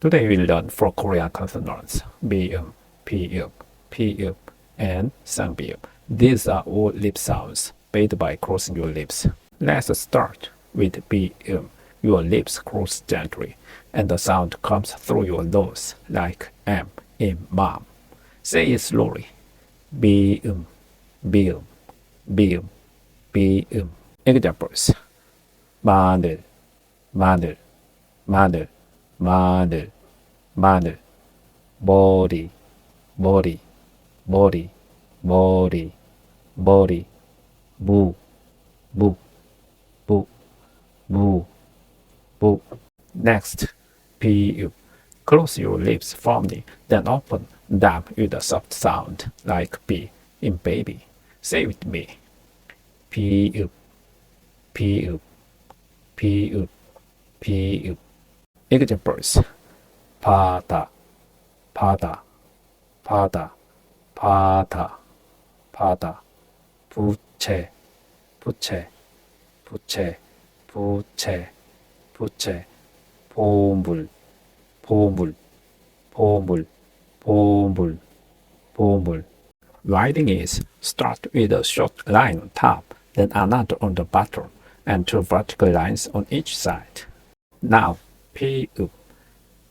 Today we learn 4 Korean consonants: bium, pium, pium, and sangbium. These are all lip sounds made by crossing your lips. Let's start with bium. Your lips cross gently, and the sound comes through your nose like M in mom. Say it slowly. Bium, bium, bium, bium. Examples: 마늘, 마늘, 마늘, 마늘, 마늘. 머리, 머리, 머리, 머리, 머리. 무, 무, 무, 무, 무. Next, pu. Close your lips firmly, then open them with a soft sound like P in baby. Say with me. pu, pu, pu, pu. Examples: 바다, 바다, 바다, 바다, 바다. 부채, 부채, 부채, 부채, 부채. 보물, 보물, 보물, 보물, 보물. Writing is start with a short line on top, then another on the bottom, and 2 vertical lines on each side. Now, pu.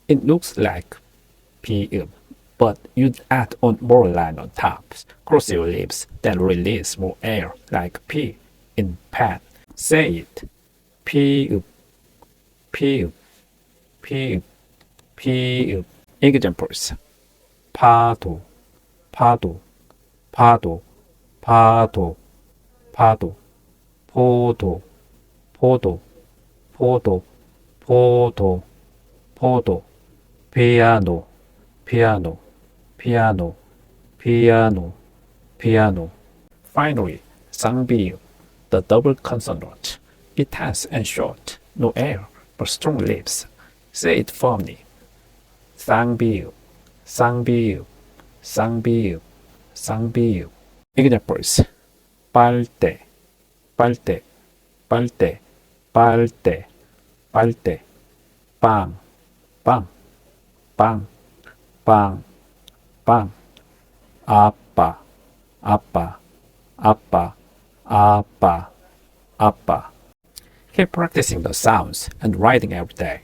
It looks like pu, but you add on more line on top. Cross your lips, then release more air like P in pen. Say it. pu, pu, pu, pu. Examples: 파도, 파도, 파도, 파도, 파도. 포도, 포도, 포도, 포도, 포도. 피아노, 피아노, 피아노, 피아노, 피아노. Finally, 쌍비음, the double consonant. It has and short, no air, but strong lips. Say it firmly. 쌍비음, 쌍비음, 쌍비음, 쌍비음. Examples: 빨대, 빨대, 빨대, 빨대, 빨대. 빵, 빵, 빵, 빵, 빵. 아빠, 아빠, 아빠, 아빠, 아빠. Keep practicing the sounds and writing every day.